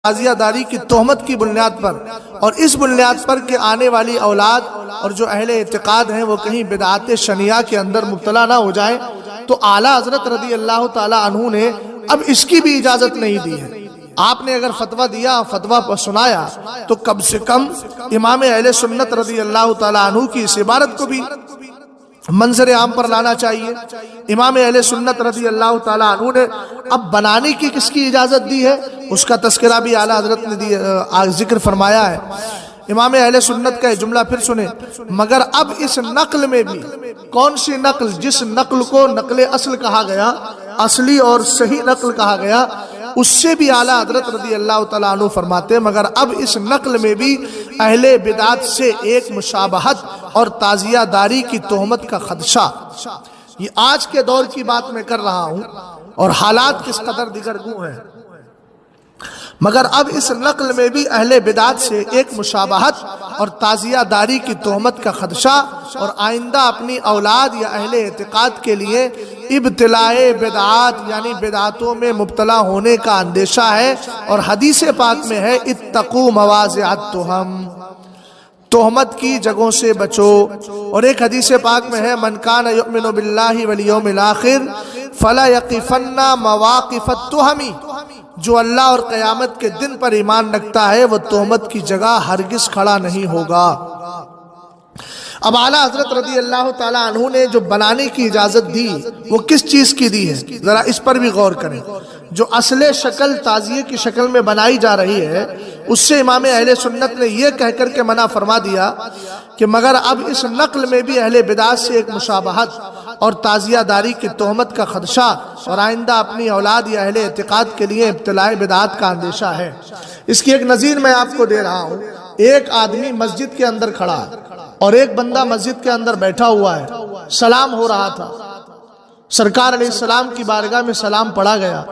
تعزیہ داری کی تہمت کی بنیاد پر، اور اس بنیاد پر کہ آنے والی اولاد اور جو اہل اعتقاد ہیں وہ کہیں بدعات شنیعہ کے اندر مبتلا نہ ہو جائیں، تو اعلیٰ حضرت رضی اللہ تعالیٰ عنہ نے اب اس کی بھی اجازت نہیں دی ہے۔ آپ نے اگر فتویٰ دیا، فتویٰ سنایا، تو کم سے کم امام اہل سنت رضی اللہ تعالیٰ عنہ کی اس عبارت کو بھی منظر عام پر لانا چاہیے۔ امام اہل سنت رضی اللہ تعالیٰ عنہ نے اب بنانے کی کس کی اجازت دی ہے، اس کا تذکرہ بھی اعلیٰ حضرت نے ذکر فرمایا ہے۔ امام اہل سنت کا یہ جملہ پھر سنیں، مگر اب اس نقل میں بھی، کون سی نقل؟ جس نقل کو نقل اصل کہا گیا، اصلی اور صحیح نقل کہا گیا، اس سے بھی اعلیٰ حضرت رضی اللہ تعالیٰ عنہ فرماتے ہیں مگر اب اس نقل میں بھی اہل بدعات سے ایک مشابہت اور تعزیہ داری کی تہمت کا خدشہ۔ یہ آج کے دور کی بات میں کر رہا ہوں اور حالات کس قدر دیگرگوں ہیں، مگر اب اس نقل میں بھی اہل بدعات سے ایک مشابہت اور تعزیہ داری کی تہمت کا خدشہ، اور آئندہ اپنی اولاد یا اہل اعتقاد کے لیے ابتلاء بدعات یعنی بدعاتوں میں مبتلا ہونے کا اندیشہ ہے، اور حدیث پاک میں ہے اتقوا مواضع التہم، تہمت کی جگہوں سے بچو، اور ایک حدیث پاک میں ہے من کان یؤمن باللہ والیوم الآخر فلا یقفن مواقف التہم، جو اللہ اور قیامت کے دن پر ایمان رکھتا ہے وہ تہمت کی جگہ ہرگز کھڑا نہیں ہوگا۔ اب اعلیٰ حضرت رضی اللہ تعالیٰ عنہ نے جو بنانے کی اجازت دی وہ کس چیز کی دی ہے، ذرا اس پر بھی غور کریں۔ جو اصل شکل تعزیے کی شکل میں بنائی جا رہی ہے، اس سے امام اہل سنت نے یہ کہہ کر کے منع فرما دیا کہ مگر اب اس نقل میں بھی اہل بدعات سے ایک مشابہت اور تعزیہ داری کی تہمت کا خدشہ، اور آئندہ اپنی اولاد یا اہل اعتقاد کے لیے ابتلاء بدعات کا اندیشہ ہے۔ اس کی ایک نظیر میں آپ کو دے رہا ہوں۔ ایک آدمی مسجد کے اندر کھڑا اور ایک بندہ مسجد کے اندر بیٹھا ہوا ہے، سلام ہو رہا تھا، سرکار علیہ السلام کی بارگاہ میں سلام پڑھا گیا۔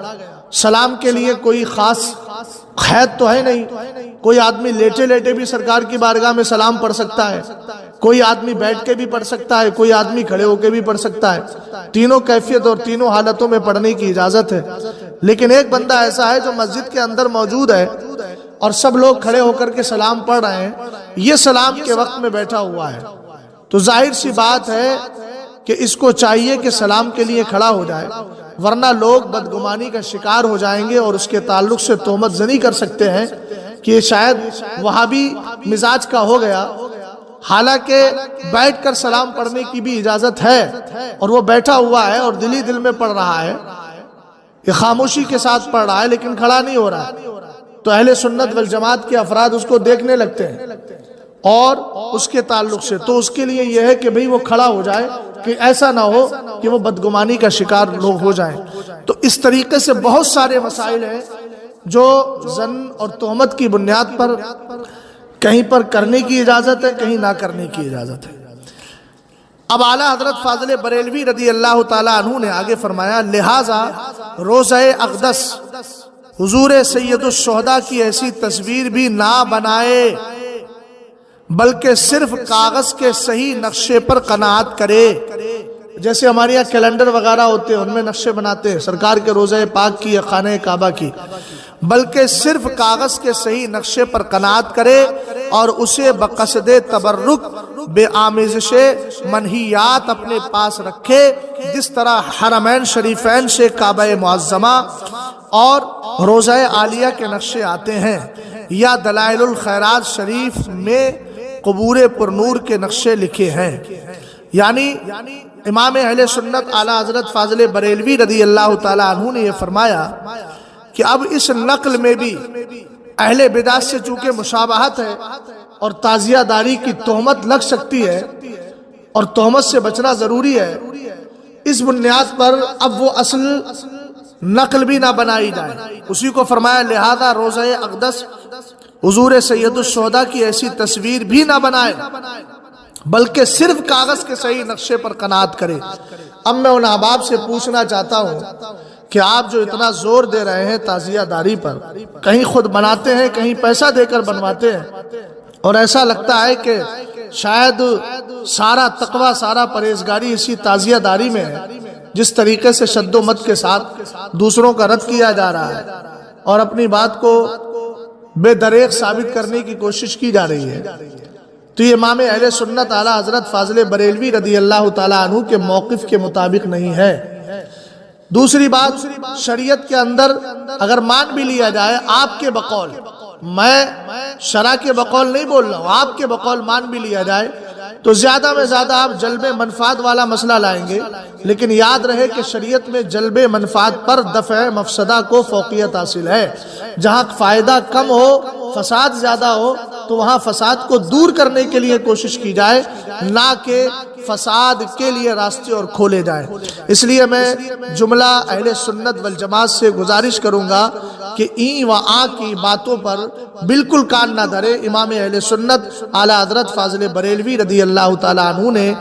سلام کے لیے کوئی خاص قید تو ہے نہیں، کوئی آدمی لیٹے لیٹے بھی سرکار کی بارگاہ میں سلام پڑھ سکتا ہے، کوئی آدمی بیٹھ کے بھی پڑھ سکتا ہے، کوئی آدمی کھڑے ہو کے بھی پڑھ سکتا ہے، تینوں کیفیت اور تینوں حالتوں میں پڑھنے کی اجازت ہے۔ لیکن ایک بندہ ایسا ہے جو مسجد کے اندر موجود ہے اور سب لوگ کھڑے ہو کر کے سلام پڑھ رہے ہیں، یہ سلام کے وقت میں بیٹھا ہوا ہے، تو ظاہر سی بات ہے کہ اس کو چاہیے کہ سلام کے لیے کھڑا ہو جائے، ورنہ لوگ بدگمانی کا شکار ہو جائیں گے اور اس کے تعلق سے تہمت زنی کر سکتے ہیں کہ یہ شاید وہابی مزاج کا ہو گیا، حالانکہ بیٹھ کر سلام پڑھنے کی بھی اجازت ہے، اور وہ بیٹھا ہوا ہے اور دلی دل میں پڑھ رہا ہے، یہ خاموشی کے ساتھ پڑھ رہا ہے لیکن کھڑا نہیں ہو رہا ہے، تو اہل سنت والجماعت کے افراد اس کو دیکھنے لگتے ہیں اور اس کے تعلق سے تو اس کے لیے یہ ہے کہ بھئی وہ کھڑا ہو جائے کہ ایسا نہ ہو کہ وہ بدگمانی کا شکار لوگ ہو جائیں۔ تو اس طریقے سے بہت سارے مسائل ہیں جو ظن اور تہمت کی بنیاد پر کہیں پر کرنے کی اجازت ہے، کہیں نہ کرنے کی اجازت ہے۔ اب اعلیٰ حضرت فاضل بریلوی رضی اللہ تعالیٰ عنہ نے آگے فرمایا لہٰذا روضہ اقدس حضور سید الشہداء کی ایسی تصویر بھی نہ بنائے، بلکہ صرف کاغذ کے صحیح نقشے پر قناعت کرے۔ جیسے ہمارے یہاں کیلنڈر وغیرہ ہوتے ہیں، ان میں نقشے بناتے ہیں سرکار کے روضہ پاک کی یا خانہ کعبہ کی، بلکہ صرف کاغذ کے صحیح نقشے پر قناعت کرے اور اسے بقصد تبرک بے آمیزش منہیات اپنے پاس رکھے، جس طرح حرمین شریفین سے کعبہ معظمہ اور روضہ عالیہ کے نقشے آتے ہیں، یا دلائل الخیرات شریف میں قبور پر نور کے نقشے لکھے ہیں۔ یعنی امام اہل سنت اعلیٰ حضرت فاضل بریلوی رضی اللہ تعالیٰ عنہ نے یہ فرمایا کہ اب اس نقل میں بھی اہل بدعت سے چونکہ مشابہت ہے اور تعزیہ داری کی تہمت لگ سکتی ہے اور تہمت سے بچنا ضروری ہے، اس بنیاد پر اب وہ اصل نقل بھی نہ بنائی جائے۔ اسی کو فرمایا لہذا روضہ اقدس حضور سید الشہداء کی ایسی تصویر بھی نہ بنائے، بلکہ صرف کاغذ کے صحیح نقشے پر قناعت کرے۔ اب میں ان احباب سے پوچھنا چاہتا ہوں کہ آپ جو اتنا زور دے رہے ہیں تعزیہ داری پر، کہیں خود بناتے ہیں کہیں پیسہ دے کر بنواتے ہیں، اور ایسا لگتا ہے کہ شاید سارا تقوی سارا پرہیزگاری اسی تعزیہ داری میں ہے، جس طریقے سے شد و مت کے ساتھ دوسروں کا رد کیا جا رہا ہے اور اپنی بات کو بے دریغ ثابت کرنے کی کوشش کی جا رہی ہے، تو یہ امام اہل سنت اعلیٰ حضرت فاضل بریلوی رضی اللہ تعالیٰ عنہ کے موقف کے مطابق نہیں ہے۔ دوسری بات، شریعت کے اندر اگر مان بھی لیا جائے آپ کے بقول، میں شرع کے بقول نہیں بول رہا ہوں، آپ کے بقول مان بھی لیا جائے تو زیادہ میں زیادہ آپ جلب منفعت والا مسئلہ لائیں گے، لیکن یاد رہے کہ شریعت میں جلب منفعت پر دفع مفسدہ کو فوقیت حاصل ہے۔ جہاں فائدہ کم ہو، فساد زیادہ ہو، تو وہاں فساد کو دور کرنے کے لیے کوشش کی جائے، نہ کہ فساد کے لیے راستے اور کھولے جائیں۔ اس لیے میں جملہ اہل سنت والجماعت سے گزارش کروں گا کہ این و آ کی باتوں پر بالکل کان نہ دھرے۔ امام اہل سنت اعلیٰ حضرت فاضل بریلوی رضی اللہ تعالیٰ عنہ نے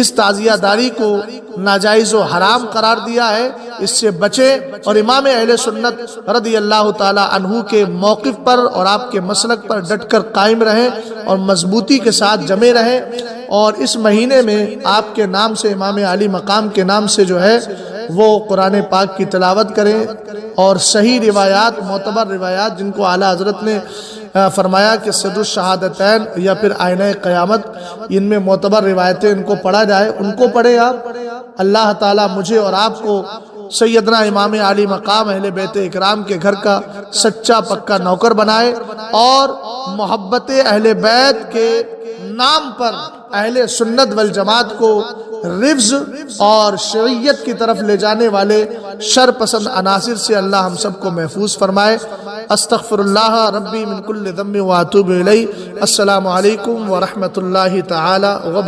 اس تعزیہ داری کو ناجائز و حرام قرار دیا ہے، اس سے بچیں اور امام اہل سنت رضی اللہ تعالیٰ عنہ کے موقف پر اور آپ کے مسلک پر ڈٹ کر قائم رہیں اور مضبوطی کے ساتھ جمے رہیں، اور اس مہینے میں آپ کے نام سے، امام عالی مقام کے نام سے جو ہے وہ قرآن پاک کی تلاوت کریں، اور صحیح روایات، معتبر روایات جن کو اعلیٰ حضرت نے فرمایا کہ صد الشہادتین یا پھر آئینہ قیامت، ان میں معتبر روایتیں ان کو پڑھا جائے، ان کو پڑھیں آپ۔ اللہ تعالیٰ مجھے اور آپ کو سیدنا امام عالی مقام اہل بیت اکرام کے گھر کا سچا پکا نوکر بنائے، اور محبت اہل بیت کے نام پر اہل سنت والجماعت کو رفض اور شریعت کی طرف لے جانے والے شر پسند عناصر سے اللہ ہم سب کو محفوظ فرمائے۔ استغفر اللہ ربی من کل ذنب واتوب الیہ۔ السلام علیکم ورحمۃ اللہ تعالی وبرکاتہ۔